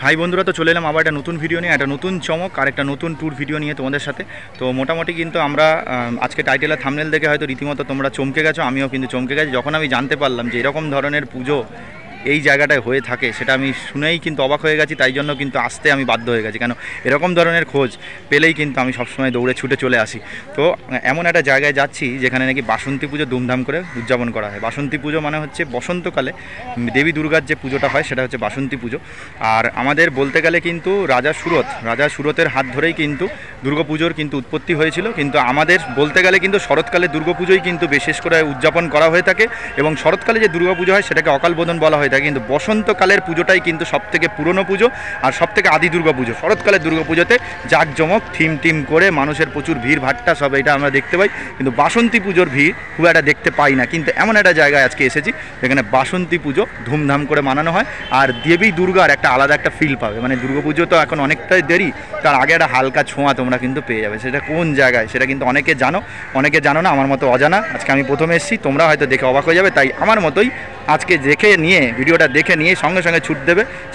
High বন্ধুরা, তো চলে এলাম আবার একটা নতুন ভিডিও নিয়ে, একটা নতুন চমক আর একটা নতুন ট্যুর ভিডিও নিয়ে তোমাদের সাথে। তো মোটামুটি কিন্তু আমরা আজকে টাইটেল আর থাম্বনেল দেখে হয়তো রীতিমতো তোমরা চমকে গেছো, আমিও কিন্তু চমকে গেছি যখন আমি জানতে পারলাম যে এরকম ধরনের পুজো এই জায়গাটায় হয়ে থাকে। সেটা আমি শুনেই কিন্তু অবাক হয়ে গেছি, তাই জন্য কিন্তু আসতে আমি বাধ্য হয়ে গেছি, কেন এরকম ধরনের খোঁজ পেলেই কিন্তু আমি সবসময় দৌড়ে ছুটে চলে আসি। তো এমন একটা জায়গায় যাচ্ছি যেখানে নাকি বাসন্তী পুজো ধুমধাম করে উদযাপন করা হয়। বাসন্তী পুজো মানে হচ্ছে বসন্তকালে দেবী দুর্গার যে পুজোটা হয় সেটা হচ্ছে বাসন্তী পুজো। আর আমাদের বলতে গেলে কিন্তু রাজা সুরতের হাত ধরেই কিন্তু দুর্গাপুজোর কিন্তু উৎপত্তি হয়েছিল। কিন্তু আমাদের বলতে গেলে কিন্তু শরৎকালে দুর্গাপুজোই কিন্তু বিশেষ করে উদযাপন করা হয়ে থাকে, এবং শরৎকালে যে দুর্গাপুজো হয় সেটাকে অকাল বোধন বলা হয় থাকে। কিন্তু বসন্তকালের পুজোটাই কিন্তু সবথেকে পুরনো পুজো আর সবথেকে আদি দুর্গাপুজো। শরৎকালের দুর্গাপুজোতে জাঁকজমক থিম করে মানুষের প্রচুর ভিড় ভাট্টা সব এটা আমরা দেখতে পাই, কিন্তু বাসন্তী পুজোর ভিড় খুব একটা দেখতে পাই না। কিন্তু এমন একটা জায়গায় আজকে এসেছি যেখানে বাসন্তী পুজো ধুমধাম করে মানানো হয়, আর দেবী দুর্গার একটা আলাদা একটা ফিল পাবে। মানে দুর্গাপুজো তো এখন অনেকটাই দেরি, তার আগে একটা হালকা ছোঁয়া তোমরা কিন্তু পেয়ে যাবে। সেটা কোন জায়গায় সেটা কিন্তু অনেকে জানো না, আমার মতো অজানা। আজকে আমি প্রথমে এসেছি, তোমরা হয়তো দেখে অবাক হয়ে যাবে, তাই আমার মতোই আজকে ভিডিওটা দেখে নিয়ে সঙ্গে সঙ্গে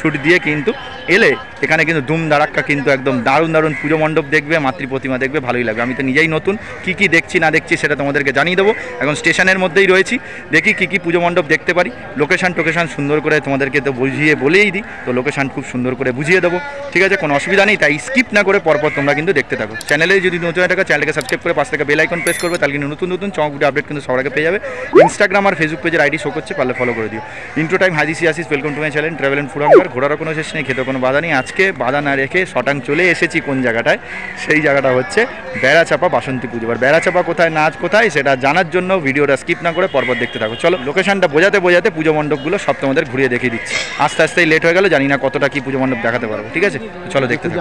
ছুট দিয়ে কিন্তু এলে এখানে কিন্তু ধুম ধারাক্কা কিন্তু একদম দারুণ পুজো মণ্ডপ দেখবে, মাতৃ প্রতিমা দেখবে, ভালোই লাগবে। আমি তো নিজেই নতুন, কি দেখছি না দেখছি সেটা তোমাদেরকে জানিয়ে দেবো। এখন স্টেশনের মধ্যেই রয়েছি, দেখি কি পুজো মণ্ডপ দেখতে পারি। লোকেশান সুন্দর করে তোমাদেরকে তো বলেই দিই, তো লোকেশান খুব সুন্দর করে বুঝিয়ে দেবো, ঠিক আছে, কোনো অসুবিধা নেই। তাই স্কিপ না করে পরপর তোমরা কিন্তু দেখতে থাকো। চ্যানেলে যদি নতুন একটা চ্যানেলকে সাবস্ক্রাইব করে পাশ থেকে বেল আইকন প্রেস করবে, তাহলে কিন্তু নতুন চমক ভিডিও আপডেট কিন্তু সবার আগে পেয়ে যাবে। ইনস্টাগ্রাম আর ফেসবুক পেজের আইডি শো করছে, পারলে ফলো করে দিও। ইন্ট্রো টাইম হাজিসি আসিস, welcome to my channel travel and food আঙ্গার। ঘোরারও কোনো শেষ নেই, খেতে কোনো বাধা নেই। আজকে বাধা না রেখে শটাং চলে এসেছি কোন জায়গাটায়, সেই জায়গাটা হচ্ছে বেড়াচাপা বাসন্তী পুজো। আর বেড়াচাপা কোথায়, নাচ কোথায়, সেটা জানার জন্য ভিডিওটা স্কিপ না করে পরপর দেখতে থাকো। চলো, লোকেশনটা বোঝাতে পুজো মণ্ডপগুলো সব তোমাদের ঘুরিয়ে দেখিয়ে দিচ্ছি। আস্তেই লেট হয়ে গেল, জানি না কতটা কি পুজো মণ্ডপ দেখাতে পারবো, ঠিক আছে, চলো দেখতে থাকো।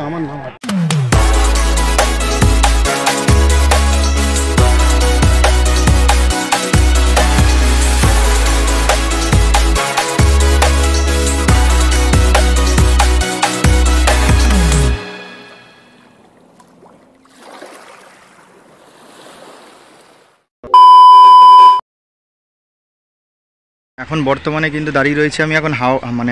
এখন বর্তমানে কিন্তু দাঁড়িয়ে রয়েছে আমি এখন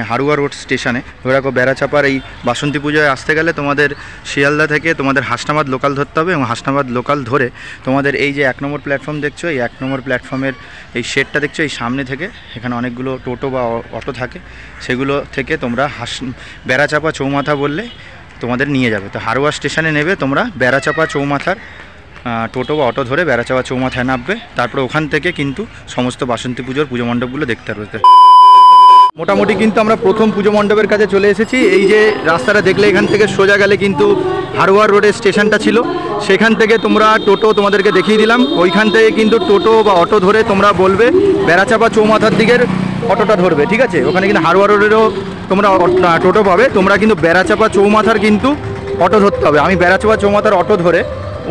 হারুয়া রোড স্টেশনে। ধরে রাখো, বেড়াচাপার এই বাসন্তী পুজোয় আসতে গেলে তোমাদের শিয়ালদা থেকে তোমাদের হাসনাবাদ লোকাল ধরতে হবে, এবং হাসনাবাদ লোকাল ধরে তোমাদের এই যে 1 নম্বর প্ল্যাটফর্ম দেখছো, এই 1 নম্বর প্ল্যাটফর্মের এই শেডটা দেখছো, এই সামনে থেকে এখানে অনেকগুলো টোটো বা অটো থাকে, সেগুলো থেকে তোমরা বেড়াচাপা চৌমাথা বললে তোমাদের নিয়ে যাবে। তো হারুয়া স্টেশনে নেবে তোমরা, বেড়াচাপা চৌমাথার টোটো বা অটো ধরে বেড়াচাপা চৌমাথায় নামবে। তারপরে ওখান থেকে কিন্তু সমস্ত বাসন্তী পুজোর পুজো মণ্ডপগুলো দেখতে পারবে। মোটামুটি কিন্তু আমরা প্রথম পুজো মণ্ডপের কাছে চলে এসেছি। এই যে রাস্তাটা দেখলে, এখান থেকে সোজা গেলে কিন্তু হারোয়ার রোডের স্টেশনটা ছিল, সেখান থেকে তোমরা টোটো তোমাদেরকে দেখিয়ে দিলাম। ওইখান থেকে কিন্তু টোটো বা অটো ধরে তোমরা বলবে বেড়াচাপা চৌমাথার দিকের অটোটা ধরবে, ঠিক আছে। ওখানে কিন্তু হারোয়ার রোডেরও তোমরা টোটো পাবে, তোমরা কিন্তু বেড়াচাপা চৌমাথার কিন্তু অটো ধরতে হবে। আমি বেড়াচাপা চৌমাথার অটো ধরে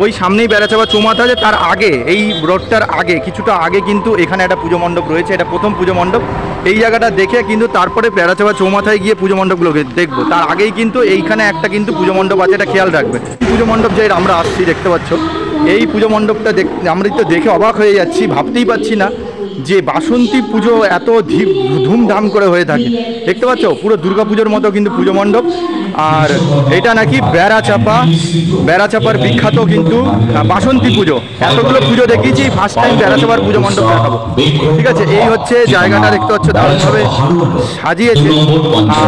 ওই সামনেই বেড়াচাপা চৌমাথা আছে, তার আগে এই রোডটার আগে কিছুটা আগে কিন্তু এখানে একটা পুজো মণ্ডপ রয়েছে, এটা প্রথম পুজো মণ্ডপ। এই জায়গাটা দেখে কিন্তু তারপরে বেড়াচাপা চৌমাথায় গিয়ে পুজো মণ্ডপগুলোকে দেখবো, তার আগেই কিন্তু এইখানে একটা কিন্তু পুজো মণ্ডপ আছে, এটা খেয়াল রাখবে। পুজো মণ্ডপ যে আমরা আসছি দেখতে পাচ্ছ, এই পুজো মণ্ডপটা আমরা তো দেখে অবাক হয়ে যাচ্ছি, ভাবতেই পারছি না যে বাসন্তী পুজো এত ধুমধাম করে হয়ে থাকে। দেখতে পাচ্ছ পুরো দুর্গাপুজোর মতো কিন্তু পুজো মণ্ডপ। আর এটা নাকি বেড়াচাপার বিখ্যাত কিন্তু বাসন্তী পুজো। এতগুলো পুজো দেখিয়েছি, ফার্স্ট টাইম বেড়াচাপার পুজো মণ্ডপ দেখাবো, ঠিক আছে। এই হচ্ছে জায়গাটা, দেখতে পাচ্ছ দারুণভাবে সাজিয়েছে।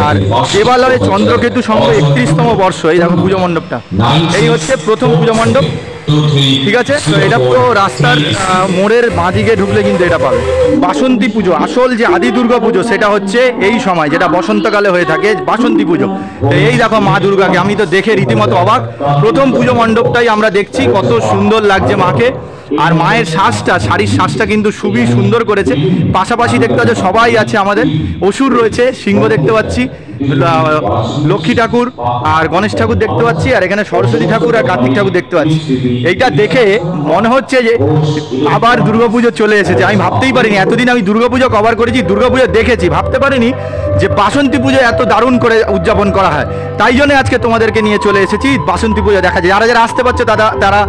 আর দেবালয়ে চন্দ্রকেতু সংঘ 31তম বর্ষ, এই দেখো পুজো মণ্ডপটা। এই হচ্ছে প্রথম পুজো মণ্ডপ, ঠিক আছে। তো এটা পুরো রাস্তার মোড়ের বাঁদিকে ঢুকলে কিন্তু এটা পাবে। বাসন্তী পুজো, আসল যে আদি দুর্গা পুজো সেটা হচ্ছে এই সময়, যেটা বসন্তকালে হয়ে থাকে বাসন্তী পুজো। তো এই দেখো মা দুর্গাকে, আমি তো দেখে রীতিমতো অবাক। প্রথম পুজো মণ্ডপটাই আমরা দেখছি, কত সুন্দর লাগছে মাকে। আর মায়ের শাড়ির শ্বাসটা কিন্তু খুবই সুন্দর করেছে। পাশাপাশি দেখতে পাচ্ছি সবাই আছে, আমাদের অসুর রয়েছে, সিংহ দেখতে পাচ্ছি, লক্ষ্মী ঠাকুর আর গণেশ ঠাকুর দেখতে পাচ্ছি, আর এখানে সরস্বতী ঠাকুর আর কার্তিক ঠাকুর দেখতে পাচ্ছি। এইটা দেখে মনে হচ্ছে যে আবার দুর্গাপুজো চলে এসেছে। আমি ভাবতেই পারিনি, এতদিন আমি দুর্গাপুজো কভার করেছি, দুর্গাপুজো দেখেছি, ভাবতে পারিনি যে বাসন্তী পুজো এত দারুণ করে উদযাপন করা হয়। তাই জন্য আজকে তোমাদেরকে নিয়ে চলে এসেছি বাসন্তী পুজো দেখা যায়। যারা আসতে পারছে তারা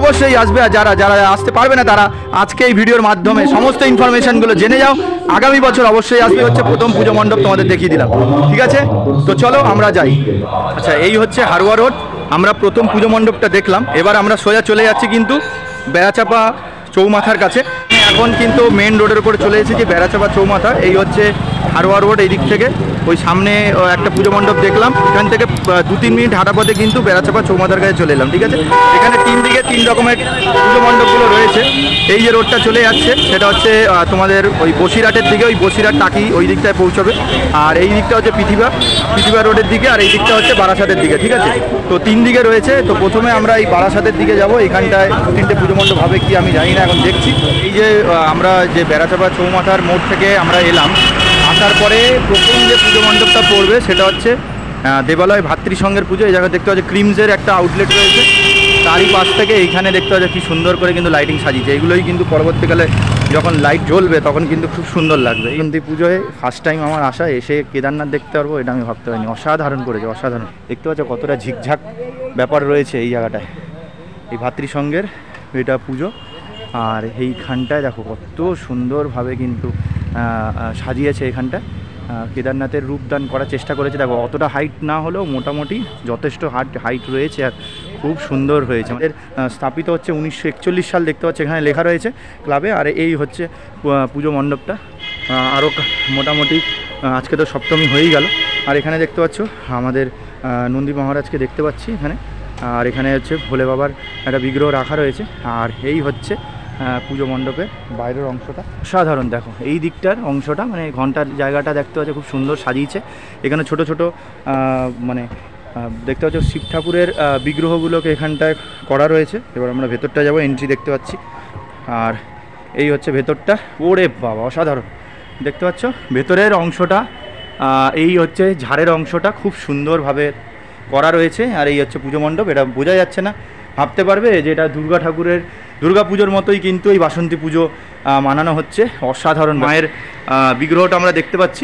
অবশ্যই আসবে, আর যারা আসতে পারবে না তারা আজকে এই ভিডিওর মাধ্যমে সমস্ত ইনফরমেশনগুলো জেনে যাও। আগামী বছর অবশ্যই আসবে হচ্ছে প্রথম পুজো মণ্ডপ তোমাদের দেখিয়ে দিলাম, ঠিক আছে? তো চলো আমরা যাই। আচ্ছা, এই হচ্ছে হারোয়া রোড, আমরা প্রথম পুজো মণ্ডপটা দেখলাম, এবার আমরা সোজা চলে যাচ্ছি কিন্তু বেড়াচাপা চৌমাথার কাছে। এখন কিন্তু মেন রোডের উপরে চলে এসেছি, বেড়াচাপা চৌমাথা। এই হচ্ছে হারোয়া রোড, এই দিক থেকে ওই সামনে একটা পুজো মণ্ডপ দেখলাম, এখান থেকে 2-3 মিনিট হাঁটা পথে কিন্তু বেড়াচাপা চৌমাথার কাছে চলে এলাম, ঠিক আছে? এখানে 3 দিকে 3 রকমের পুজো মণ্ডপগুলো রয়েছে। এই যে রোডটা চলে যাচ্ছে সেটা হচ্ছে তোমাদের ওই বসিরহাটের দিকে, ওই বসিরহাট টাকি ওই দিকটায় পৌঁছবে, আর এই দিকটা হচ্ছে পৃথিবী রোডের দিকে, আর এই দিকটা হচ্ছে বারাসাতের দিকে, ঠিক আছে? তো 3 দিকে রয়েছে। তো প্রথমে আমরা এই বারাসাতের দিকে যাব, এখানটায় 2-3টে পুজো মণ্ডপ হবে কি আমি জানি না, এখন দেখছি। এই যে আমরা যে বেড়াচাপা চৌমাথার মোড় থেকে আমরা এলাম, আসার পরে প্রথম যে পুজো মণ্ডপটা পড়বে সেটা হচ্ছে দেবালয় ভাতৃসংঘের পুজো। এই জায়গায় দেখতে পাচ্ছি ক্রিমসের একটা আউটলেট রয়েছে, তারই পাশ থেকে এইখানে দেখতে পাচ্ছি কি সুন্দর করে কিন্তু লাইটিং সাজিয়েছে। এইগুলোই কিন্তু পরবর্তীকালে যখন লাইট জ্বলবে তখন কিন্তু খুব সুন্দর লাগবে। কিন্তু পুজোয় ফার্স্ট টাইম আমার আসা, এসে কেদারনাথ দেখতে পারবো এটা আমি ভাবতে পারিনি। অসাধারণ করেছে, অসাধারণ। দেখতে পাচ্ছ কতটা ঝিকঝাক ব্যাপার রয়েছে এই জায়গাটায়, এই ভাতৃসংঘের এটা পুজো। আর এইখানটায় দেখো কত সুন্দরভাবে কিন্তু সাজিয়েছে। এখানটা কেদারনাথের রূপদান করার চেষ্টা করেছে। দেখো অতটা হাইট না হলেও মোটামুটি যথেষ্ট হাইট রয়েছে, আর খুব সুন্দর হয়েছে। আমাদের স্থাপিত হচ্ছে 1941 সাল, দেখতে পাচ্ছি এখানে লেখা রয়েছে ক্লাবে। আর এই হচ্ছে পুজো মণ্ডপটা, আরও মোটামুটি আজকে তো সপ্তমী হয়েই গেল। আর এখানে দেখতে পাচ্ছ আমাদের নন্দী মহারাজকে দেখতে পাচ্ছি এখানে, আর এখানে হচ্ছে ভোলে বাবার একটা বিগ্রহ রাখা রয়েছে। আর এই হচ্ছে পুজো মণ্ডপের বাইরের অংশটা, সাধারণ দেখো এই দিকটার অংশটা, মানে ঘন্টার জায়গাটা দেখতে পাচ্ছ খুব সুন্দর সাজিয়েছে। এখানে ছোট ছোট মানে দেখতে পাচ্ছ শিব ঠাকুরের বিগ্রহগুলোকে এখানটায় করা রয়েছে। এবার আমরা ভেতরটা যাব, এন্ট্রি দেখতে পাচ্ছি। আর এই হচ্ছে ভেতরটা, ওরে বাবা অসাধারণ। দেখতে পাচ্ছ ভেতরের অংশটা, এই হচ্ছে ঝাড়ের অংশটা খুব সুন্দরভাবে করা রয়েছে। আর এই হচ্ছে পুজো মণ্ডপ, এটা বোঝা যাচ্ছে না, ভাবতে পারবে যে এটা দুর্গা পুজোর মতোই কিন্তু এই বাসন্তী পুজো মানানো হচ্ছে। অসাধারণ মায়ের বিগ্রহটা আমরা দেখতে পাচ্ছি,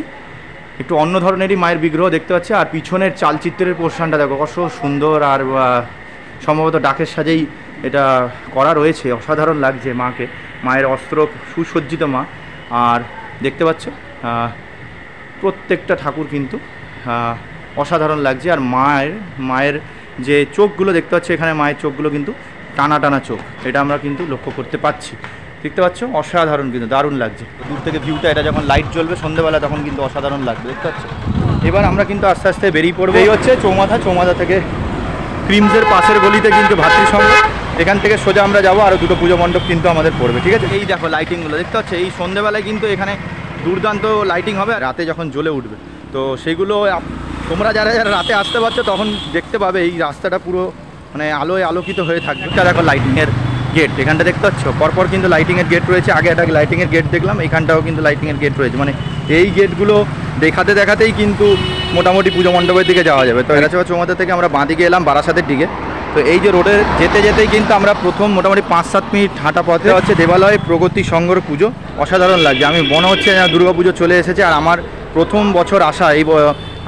একটু অন্য ধরনেরই মায়ের বিগ্রহ দেখতে পাচ্ছি। আর পিছনের চালচিত্রের পোর্শনটা দেখো কত সুন্দর, আর সম্ভবত ডাকের সাজেই এটা করা রয়েছে। অসাধারণ লাগছে মাকে, মায়ের অস্ত্র সুসজ্জিত মা। আর দেখতে পাচ্ছ প্রত্যেকটা ঠাকুর কিন্তু অসাধারণ লাগছে। আর মায়ের যে চোখগুলো দেখতে পাচ্ছি এখানে, মায়ের চোখগুলো কিন্তু টানা টানা চোখ, এটা আমরা কিন্তু লক্ষ্য করতে পাচ্ছি। দেখতে পাচ্ছ অসাধারণ, কিন্তু দারুণ লাগছে। দূর থেকে ভিউটা, এটা যখন লাইট জ্বলবে সন্ধ্যেবেলা তখন কিন্তু অসাধারণ লাগবে, দেখতে পাচ্ছ। এবার আমরা কিন্তু আস্তে আস্তে বেরিয়ে পড়বো। এই হচ্ছে চৌমাথা থেকে ক্রিমসের পাশের গলিতে কিন্তু ভাতৃসংঘ, এখান থেকে সোজা আমরা যাবো। আরও 2টো পুজো মণ্ডপ কিন্তু আমাদের পড়বে, ঠিক আছে? এই দেখো লাইটিংগুলো দেখতে পাচ্ছ, এই সন্ধ্যেবেলায় কিন্তু এখানে দুর্দান্ত লাইটিং হবে, রাতে যখন জ্বলে উঠবে। তো সেইগুলো তোমরা যারা রাতে আসতে পারছো তখন দেখতে পাবে, এই রাস্তাটা পুরো মানে আলোয় আলোকিত হয়ে থাকবে। এটা দেখো লাইটিংয়ের গেট, এখানটা দেখতে পাচ্ছ পরপর কিন্তু লাইটিংয়ের গেট রয়েছে। আগে একটা লাইটিংয়ের গেট দেখলাম, এখানটাও কিন্তু লাইটিংয়ের গেট রয়েছে। মানে এই গেটগুলো দেখাতেই কিন্তু মোটামুটি পুজো মণ্ডপের দিকে যাওয়া যাবে। তো বেড়াচাপা চৌমাথা থেকে আমরা বাঁদিকে এলাম বারাসাতের দিকে। তো এই যে রোডে যেতেই কিন্তু আমরা প্রথম মোটামুটি 5-7 মিনিট হাঁটা পথে হচ্ছে দেবালয় প্রগতি সংঘর পুজো। অসাধারণ লাগছে, আমি মনে হচ্ছে দুর্গা পুজো চলে এসেছে। আর আমার প্রথম বছর আসা এই,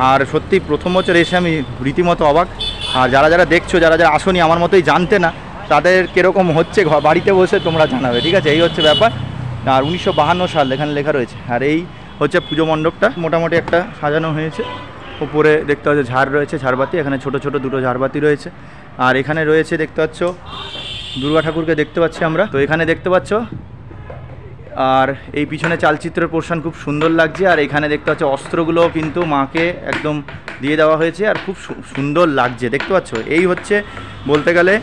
আর সত্যি প্রথম বছর এসে আমি রীতিমতো অবাক। আর যারা দেখছো, যারা আসনি আমার মতোই জানতে না, তাদের কীরকম হচ্ছে বাড়িতে বসে তোমরা জানাবে, ঠিক আছে? এই হচ্ছে ব্যাপার। আর 1952 সাল এখানে লেখা রয়েছে। আর এই হচ্ছে পুজো মণ্ডপটা মোটামুটি একটা সাজানো হয়েছে। উপরে দেখতে পাচ্ছ ঝাড় রয়েছে, ঝাড়বাতি, এখানে ছোট ছোট 2টো ঝাড়বাতি রয়েছে। আর এখানে রয়েছে দেখতে পাচ্ছ দুর্গা ঠাকুরকে দেখতে পাচ্ছি আমরা, তো এখানে দেখতে পাচ্ছ। আর এই পিছনে চালচিত্রের পোর্শন খুব সুন্দর লাগছে। আর এখানে দেখতে পাচ্ছ অস্ত্রগুলো কিন্তু মাকে একদম দিয়ে দেওয়া হয়েছে, আর খুব সুন্দর লাগছে, দেখতে পাচ্ছ। এই হচ্ছে বলতে গেলে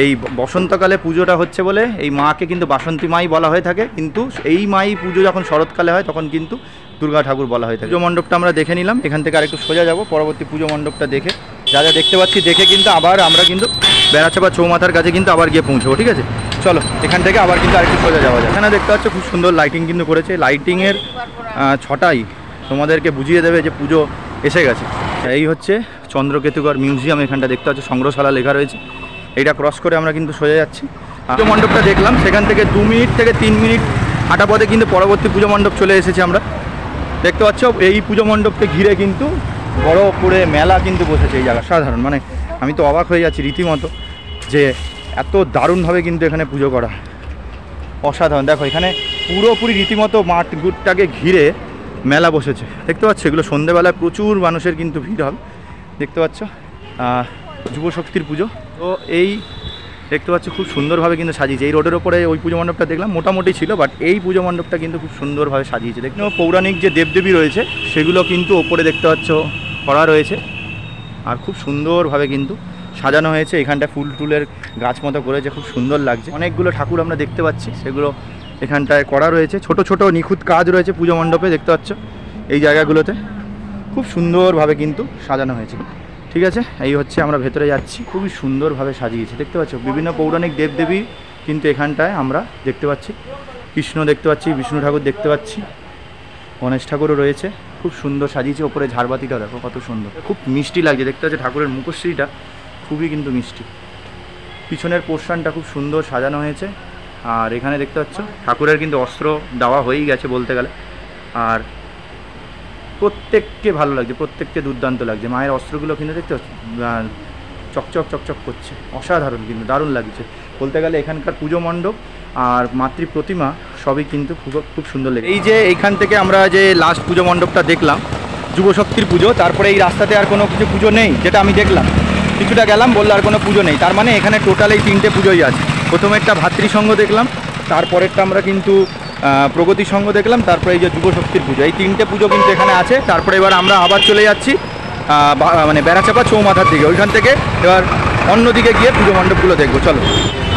এই বসন্তকালে পুজোটা হচ্ছে বলে এই মাকে কিন্তু বাসন্তী মাই বলা হয়ে থাকে, কিন্তু এই মাই পুজো যখন শরৎকালে হয় তখন কিন্তু দুর্গা ঠাকুর বলা হয়ে থাকে। পুজো মণ্ডপটা আমরা দেখে নিলাম, এখান থেকে আরেকটু সোজা যাব পরবর্তী পুজো মণ্ডপটা দেখে, যা দেখতে পাচ্ছি দেখে কিন্তু আবার আমরা কিন্তু বেড়াচাপা চৌমাথার কাছে কিন্তু আবার গিয়ে পৌঁছবো, ঠিক আছে? চলো এখান থেকে আবার কিন্তু আরেকটু সোজা যাওয়া যায়। এখানে দেখতে পাচ্ছ খুব সুন্দর লাইটিং কিন্তু করেছে। লাইটিংয়ের ছটাই তোমাদেরকে বুঝিয়ে দেবে যে পুজো এসে গেছে। এই হচ্ছে চন্দ্রকেতুগড় মিউজিয়াম, এখানটা দেখতে পাচ্ছ সংগ্রহশালা লেখা রয়েছে। এইটা ক্রস করে আমরা কিন্তু সোজা যাচ্ছি। পুজো মণ্ডপটা দেখলাম, সেখান থেকে 2 মিনিট থেকে 3 মিনিট হাঁটা পথে কিন্তু পরবর্তী পুজো মণ্ডপ চলে এসেছি আমরা। দেখতে পাচ্ছ এই পুজো মণ্ডপকে ঘিরে কিন্তু বড় করে মেলা কিন্তু বসেছে এই জায়গা। সাধারণ, মানে আমি তো অবাক হয়ে যাচ্ছি রীতিমতো যে এত দারুণভাবে কিন্তু এখানে পুজো করা, অসাধারণ। দেখো এখানে পুরোপুরি রীতিমতো মাঠটাকে ঘিরে মেলা বসেছে দেখতে পাচ্ছ। এগুলো সন্ধেবেলায় প্রচুর মানুষের কিন্তু ভিড় হবে দেখতে পাচ্ছ। যুবশক্তির পুজো তো এই দেখতে পাচ্ছ খুব সুন্দরভাবে কিন্তু সাজিয়েছে। এই রোডের ওপরে ওই পুজো মণ্ডপটা দেখলাম মোটামুটি ছিল, বাট এই পুজো মণ্ডপটা কিন্তু খুব সুন্দরভাবে সাজিয়েছে। দেখতে পৌরাণিক যে দেবদেবী রয়েছে সেগুলো কিন্তু ওপরে দেখতে পাচ্ছ করা রয়েছে, আর খুব সুন্দরভাবে কিন্তু সাজানো হয়েছে। এখানটা ফুল টুলের গাছ মতো করেছে, খুব সুন্দর লাগছে। অনেকগুলো ঠাকুর আমরা দেখতে পাচ্ছি, সেগুলো এখানটায় করা রয়েছে। ছোট ছোট নিখুঁত কাজ রয়েছে পুজো মণ্ডপে দেখতে পাচ্ছ। এই জায়গাগুলোতে খুব সুন্দরভাবে কিন্তু সাজানো হয়েছে। ঠিক আছে, এই হচ্ছে আমরা ভেতরে যাচ্ছি। খুবই সুন্দরভাবে সাজিয়েছে দেখতে পাচ্ছ। বিভিন্ন পৌরাণিক দেবদেবী কিন্তু এখানটায় আমরা দেখতে পাচ্ছি। কৃষ্ণ দেখতে পাচ্ছি, বিষ্ণু ঠাকুর দেখতে পাচ্ছি, গণেশ ঠাকুরও রয়েছে। খুব সুন্দর সাজিয়েছে। ওপরে ঝাড়বাতিটা দেখো কত সুন্দর, খুব মিষ্টি লাগছে দেখতে পাচ্ছি। ঠাকুরের মুখশ্রীটা খুবই কিন্তু মিষ্টি। পিছনের পোর্শনটা খুব সুন্দর সাজানো হয়েছে। আর এখানে দেখতে পাচ্ছ ঠাকুরের কিন্তু অস্ত্র দেওয়া হয়েই গেছে বলতে গেলে। আর প্রত্যেককে ভালো লাগছে, প্রত্যেককে দুর্দান্ত লাগছে। মায়ের অস্ত্রগুলো কিন্তু দেখতে পাচ্ছ চকচক চকচক করছে, অসাধারণ কিন্তু দারুণ লাগছে বলতে গেলে। এখানকার পুজো মণ্ডপ আর মাতৃ প্রতিমা সবই কিন্তু খুব সুন্দর লেগেছে। এই যে এইখান থেকে আমরা যে লাস্ট পুজো মণ্ডপটা দেখলাম যুবশক্তির পুজো, তারপরে এই রাস্তাতে আর কোনো কিছু পুজো নেই যেটা আমি দেখলাম। কিছুটা গেলাম, বললো আর কোনো পুজো নেই। তার মানে এখানে টোটাল এই 3টে পুজোই আছে। প্রথমে একটা ভাতৃসংঘ দেখলাম, তারপরেরটা আমরা কিন্তু প্রগতি সংঘ দেখলাম, তারপরে এই যে যুবশক্তির পুজো। এই 3টে পুজো কিন্তু এখানে আছে। তারপরে এবার আমরা আবার চলে যাচ্ছি মানে বেড়াচাপা চৌমাথার দিকে। ওইখান থেকে এবার অন্যদিকে গিয়ে পুজো মণ্ডপগুলো দেখবো চলো।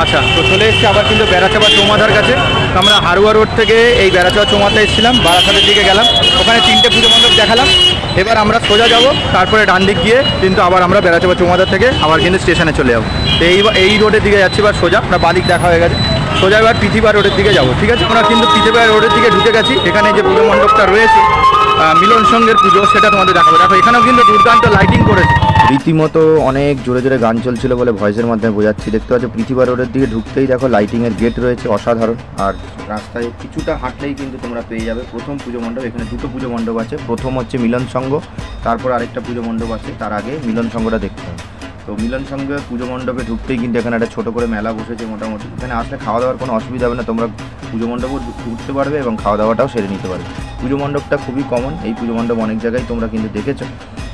আচ্ছা, তো চলে এসেছি আবার কিন্তু বেড়াচাপা চৌমাথার কাছে। তো আমরা হারুয়া রোড থেকে এই বেড়াচাপা চৌমাথায় এসেছিলাম, বারাসাতের দিকে গেলাম, ওখানে 3টে পুজো মণ্ডপ দেখালাম। এবার আমরা সোজা যাব, তারপরে ডান দিক গিয়ে কিন্তু আবার আমরা বেড়াচাপা চৌমাথার থেকে আবার কিন্তু স্টেশনে চলে যাবো। তো এই রোডের দিকে যাচ্ছি এবার সোজা। আমরা বাদিক দেখা হয়ে গেছে, সোজা এবার পৃথিবী রোডের দিকে যাবো। ঠিক আছে, আমরা কিন্তু পৃথিবী রোডের দিকে ঢুকে গেছি। এখানে যে পুজো মণ্ডপটা রয়েছে মিলন সংঘের পুজো, সেটা তোমাদের দেখাবো। দেখো এখানেও কিন্তু দুর্দান্ত লাইটিং করেছে, রীতিমতো অনেক জোরে জোরে গান চলছিল বলে ভয়েসের মাধ্যমে বোঝাচ্ছি। দেখতে পাচ্ছ পৃথিবী রোডের দিকে ঢুকতেই দেখো লাইটিংয়ের গেট রয়েছে, অসাধারণ। আর রাস্তায় কিছুটা হাঁটলেই কিন্তু তোমরা পেয়ে যাবে প্রথম পুজো মণ্ডপ। এখানে 2টো পুজো মণ্ডপ আছে। প্রথম হচ্ছে মিলন সংঘ, তারপর আরেকটা পুজো মণ্ডপ আছে, তার আগে মিলন সংঘটা দেখতে হবে। তো মিলন সংঘের পুজো মণ্ডপে ঢুকতেই কিন্তু এখানে একটা ছোটো করে মেলা বসেছে মোটামুটি। এখানে আসলে খাওয়া দাওয়ার কোনো অসুবিধা হবে না, তোমরা পুজো মণ্ডপও ঘুরতে পারবে এবং খাওয়া দাওয়াটাও সেরে নিতে পারবে। পুজো মণ্ডপটা খুবই কমন, এই পুজো মণ্ডপ অনেক জায়গায় তোমরা কিন্তু দেখেছো,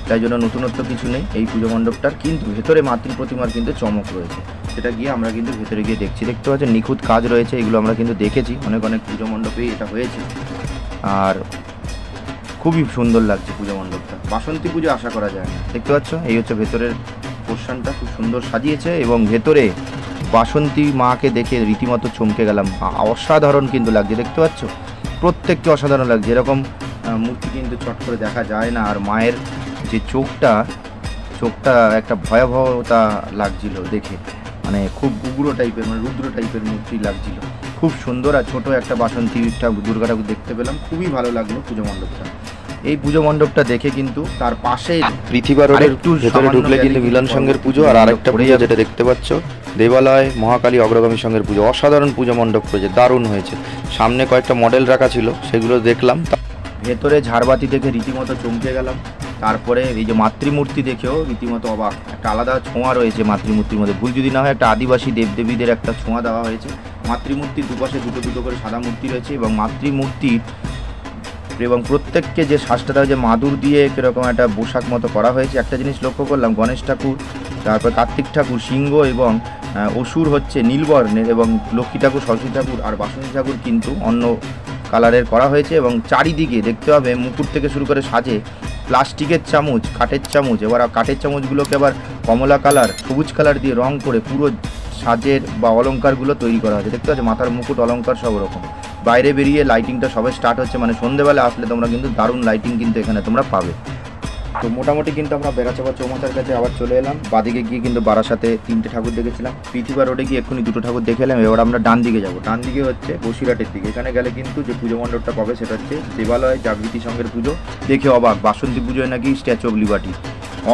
তাই জন্য নতুনত্ব কিছু নেই এই পুজো মণ্ডপটার। কিন্তু ভেতরে মাতৃ প্রতিমার কিন্তু চমক রয়েছে, সেটা গিয়ে আমরা কিন্তু ভেতরে গিয়ে দেখছি। দেখতে পাচ্ছি নিখুঁত কাজ রয়েছে, এগুলো আমরা কিন্তু দেখেছি অনেক পুজো মণ্ডপেই এটা হয়েছে। আর খুবই সুন্দর লাগছে পুজো মণ্ডপটা, বাসন্তী পুজো আশা করা যায় না। দেখতে পাচ্ছ এই হচ্ছে ভেতরের পোর্শনটা, খুব সুন্দর সাজিয়েছে। এবং ভেতরে বাসন্তী মাকে দেখে রীতিমতো চমকে গেলাম, অসাধারণ কিন্তু লাগছে। দেখতে পাচ্ছ প্রত্যেককে অসাধারণ লাগছে, এরকম মূর্তি কিন্তু চট করে দেখা যায় না। আর মায়ের যে চোখটা একটা ভয়াবহতা লাগছিল দেখে, মানে খুব উগ্র টাইপের, মানে রুদ্র টাইপের মূর্তি লাগছিল, খুব সুন্দর। আর ছোটো একটা বাসন্তী দুর্গা ঠাকুর দেখতে পেলাম, খুবই ভালো লাগলো পুজো মণ্ডপটা। এই পুজো মণ্ডপটা দেখে কিন্তু তার পাশে পৃথিবী রোডের একটু ভেতরে ঢুকলে কিন্তু মিলন সংঘের পুজো, আর আরেকটা পুজো যেটা দেখতে পাচ্ছ দেবালয় মহাকালী অগ্রগামী সংঘের পুজো। অসাধারণ পুজো মণ্ডপ করেছে, দারুণ হয়েছে। সামনে কয়েকটা মডেল রাখা ছিল, সেগুলো দেখলাম। ভেতরে ঝাড়বাতি দেখে রীতিমতো চমকে গেলাম। তারপরে এই যে মাতৃমূর্তি দেখেও রীতিমতো অবাক, একটা আলাদা ছোঁয়া রয়েছে মাতৃমূর্তির মধ্যে। ভুল যদি না হয় একটা আদিবাসী দেবদেবীদের একটা ছোঁয়া দেওয়া হয়েছে। মাতৃমূর্তির দুপাশে দুটো করে সাদা মূর্তি রয়েছে এবং মাতৃমূর্তির এবং প্রত্যেককে যে শ্বাসটা দেওয়া যে মাদুর দিয়ে কীরকম একটা পোশাক মতো করা হয়েছে। একটা জিনিস লক্ষ্য করলাম, গণেশ ঠাকুর, তারপর কার্তিক ঠাকুর সিংহ এবং অসুর হচ্ছে নীলবর্ণের, এবং লক্ষ্মী ঠাকুর সরস্বতী ঠাকুর আর বাসন্তী ঠাকুর কিন্তু অন্য কালারের করা হয়েছে। এবং চারিদিকে দেখতে হবে মুকুট থেকে শুরু করে সাজে প্লাস্টিকের চামচ, কাঠের চামচ, এবার কাঠের চামচগুলোকে আবার কমলা কালার, সবুজ কালার দিয়ে রং করে পুরো সাজের বা অলঙ্কারগুলো তৈরি করা হয়েছে। দেখতে পাচ্ছ মাথার মুকুট, অলঙ্কার সব রকম। বাইরে বেরিয়ে লাইটিংটা সবে স্টার্ট হচ্ছে, মানে সন্ধ্যেবেলা আসলে তোমরা কিন্তু দারুণ লাইটিং কিন্তু এখানে তোমরা পাবে। তো মোটামুটি কিন্তু আমরা বেড়াচাপা চৌমাথার কাছে আবার চলে এলাম। বাদিকে গিয়ে কিন্তু বারাসাতে 3টে ঠাকুর দেখেছিলাম, পৃথিবী রোডে গিয়ে এক্ষুনি 2টো ঠাকুর দেখে এলাম। এবার আমরা ডান দিকে যাবো। ডান দিকে হচ্ছে বসিরহাটের দিকে। এখানে গেলে কিন্তু যে পুজো মণ্ডপটা পাবে সেটা হচ্ছে দেবালয় জাগৃতি সংঘের পুজো। দেখে অবাক, বাসন্তী পুজোয় নাকি স্ট্যাচু অফ লিবার্টি।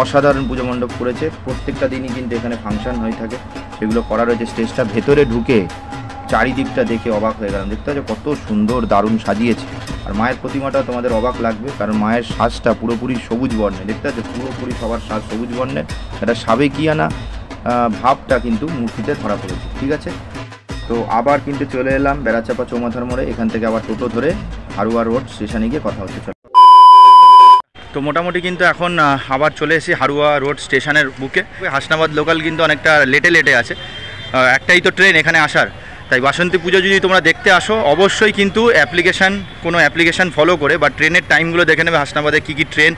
অসাধারণ পুজো মণ্ডপ করেছে। প্রত্যেকটা দিনই কিন্তু এখানে ফাংশন হয়ে থাকে, সেগুলো করা রয়েছে। স্টেজটা ভেতরে ঢুকে চারিদিকটা দেখে অবাক হয়ে গেলাম। দেখতে পাচ্ছ কত সুন্দর দারুণ সাজিয়েছে। আর মায়ের প্রতিমাটা তোমাদের অবাক লাগবে, কারণ মায়ের সাজটা পুরোপুরি সবুজ বর্ণের। দেখতে পাচ্ছ পুরোপুরি সবার সাজ সবুজ বর্ণের, একটা সাবেকিয়ানা ভাবটা কিন্তু মূর্তিতে ধরা পড়েছে। ঠিক আছে, তো আবার কিন্তু চলে এলাম বেড়াচাপা চৌমাথার মোড়ে, এখান থেকে আবার টোটো ধরে হারুয়া রোড স্টেশনে গিয়ে কথা হচ্ছে। চলো, তো মোটামুটি কিন্তু এখন আবার চলে এসেছি হারুয়া রোড স্টেশনের বুকে। হাসনাবাদ লোকাল কিন্তু অনেকটা লেটে আছে, একটাই তো ট্রেন এখানে আসার। তাই বাসন্তী পুজো যদি তোমরা দেখতে আসো অবশ্যই কিন্তু কোনো অ্যাপ্লিকেশান ফলো করে বা ট্রেনের টাইমগুলো দেখে নেবে, হাসনাবাদে কী কী ট্রেন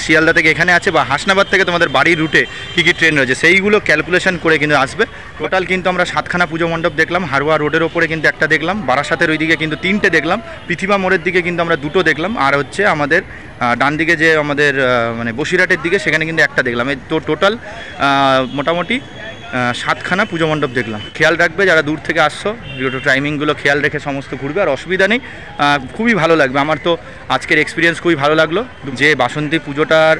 শিয়ালদা থেকে এখানে আছে বা হাসনাবাদ থেকে তোমাদের বাড়ির রুটে কী কী ট্রেন রয়েছে সেইগুলো ক্যালকুলেশন করে কিন্তু আসবে। টোটাল কিন্তু আমরা 7খানা পুজো মণ্ডপ দেখলাম। হারুয়া রোডের ওপরে কিন্তু একটা দেখলাম, বারাসাতের ওইদিকে কিন্তু 3টে দেখলাম, পৃথিবী মোড়ের দিকে কিন্তু আমরা 2টো দেখলাম, আর হচ্ছে আমাদের ডান দিকে যে আমাদের মানে বসিরহাটের দিকে সেখানে কিন্তু একটা দেখলাম। এই তো টোটাল মোটামুটি 7খানা পুজো মণ্ডপ দেখলাম। খেয়াল রাখবে যারা দূর থেকে আসছো, ভিডিওটা টাইমিংগুলো খেয়াল রেখে সমস্ত ঘুরবে, আর অসুবিধা নেই, খুবই ভালো লাগবে। আমার তো আজকের এক্সপিরিয়েন্স খুবই ভালো লাগলো, যে বাসন্তী পুজোটার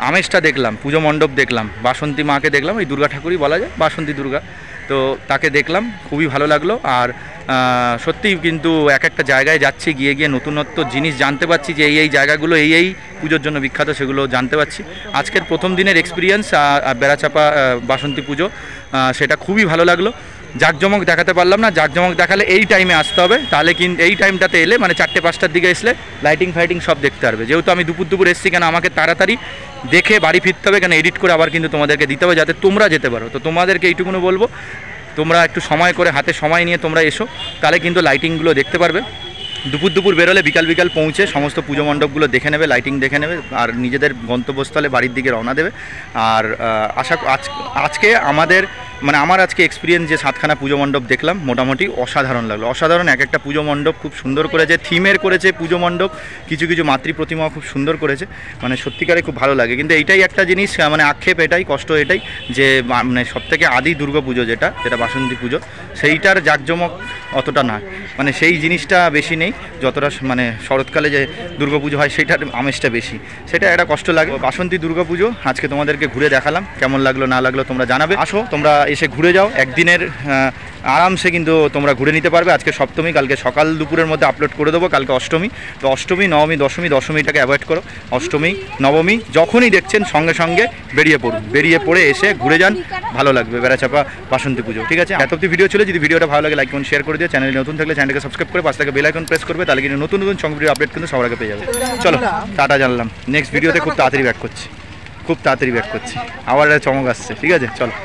আমেজটা দেখলাম, পুজো মণ্ডপ দেখলাম, বাসন্তী মাকে দেখলাম, এই দুর্গা ঠাকুরই বলা যায়, বাসন্তী দুর্গা, তো তাকে দেখলাম, খুবই ভালো লাগলো। আর সত্যিই কিন্তু এক একটা জায়গায় যাচ্ছি, গিয়ে নতুনত্ব জিনিস জানতে পারছি, যে এই জায়গাগুলো এই পুজোর জন্য বিখ্যাত, সেগুলো জানতে পারছি। আজকের প্রথম দিনের এক্সপিরিয়েন্স বেড়াচাপা বাসন্তী পুজো, সেটা খুবই ভালো লাগলো। জাঁকজমক দেখাতে পারলাম না, জাঁকজমক দেখালে এই টাইমে আসতে হবে, তাহলে কিন্তু এই টাইমটাতে এলে মানে 4টে-5টার দিকে এসলে লাইটিং ফাইটিং সব দেখতে পারবে। যেহেতু আমি দুপুর এসেছি, কেন আমাকে তাড়াতাড়ি দেখে বাড়ি ফিরতে হবে, কেন এডিট করে আবার কিন্তু তোমাদেরকে দিতে হবে যাতে তোমরা যেতে পারো। তো তোমাদেরকে এইটুকুনো বলবো, তোমরা একটু সময় করে হাতে সময় নিয়ে তোমরা এসো, তাহলে কিন্তু লাইটিংগুলো দেখতে পারবে। দুপুর বেরোলে বিকাল পৌঁছে সমস্ত পুজো মণ্ডপগুলো দেখে নেবে, লাইটিং দেখে নেবে, আর নিজেদের গন্তব্যস্থলে বাড়ির দিকে রওনা দেবে। আর আজকে আমার আজকে এক্সপিরিয়েন্স যে 7খানা পুজো মণ্ডপ দেখলাম, মোটামুটি অসাধারণ লাগলো, অসাধারণ। এক একটা পুজো মণ্ডপ খুব সুন্দর করেছে, থিমের করেছে পুজো মণ্ডপ, কিছু মাতৃ প্রতিমাও খুব সুন্দর করেছে, মানে সত্যিকারে খুব ভালো লাগে। কিন্তু এইটাই একটা জিনিস, মানে আক্ষেপ এটাই, কষ্ট এটাই, যে মানে সবথেকে আদি দুর্গা পুজো যেটা বাসন্তী পুজো, সেইটার জাঁকজমক অতটা না, মানে সেই জিনিসটা বেশি নেই, যতটা মানে শরৎকালে যে দুর্গা পুজো হয় সেইটার আমেজটা বেশি, সেটা একটা কষ্ট লাগে। বাসন্তী দুর্গা পুজো আজকে তোমাদেরকে ঘুরে দেখালাম, কেমন লাগলো না লাগলো তোমরা জানাবে। আসো, তোমরা এসে ঘুরে যাও, একদিনের আরামসে কিন্তু তোমরা ঘুরে নিতে পারবে। আজকে সপ্তমী, কালকে সকাল দুপুরের মধ্যে আপলোড করে দেবো, কালকে অষ্টমী। তো অষ্টমী, নবমী, দশমীটাকে অ্যাভয়েড করো, অষ্টমী নবমী যখনই দেখছেন সঙ্গে বেরিয়ে পড়ুন, বেরিয়ে পড়ে এসে ঘুরে যান, ভালো লাগবে বেড়াচাপা বাসন্তী পুজো। ঠিক আছে, এত অবধি ভিডিও ছিল, যদি ভিডিওটা ভালো লাগে লাইক কমেন্ট শেয়ার করে দিও, চ্যানেলে নতুন থাকলে চ্যানেলকে সাবস্ক্রাইব করে পাশ থেকে বেল আইকন প্রেস করবে, তাহলে কিন্তু নতুন সঙ্গে ভিডিও আপডেট কিন্তু সবার আগে পেয়ে যাবে। চলো, টাটা, জানলাম নেক্সট ভিডিওতে খুব তাড়াতাড়ি ব্যাক করছি, আবার একটা চমক আসছে। ঠিক আছে, চলো।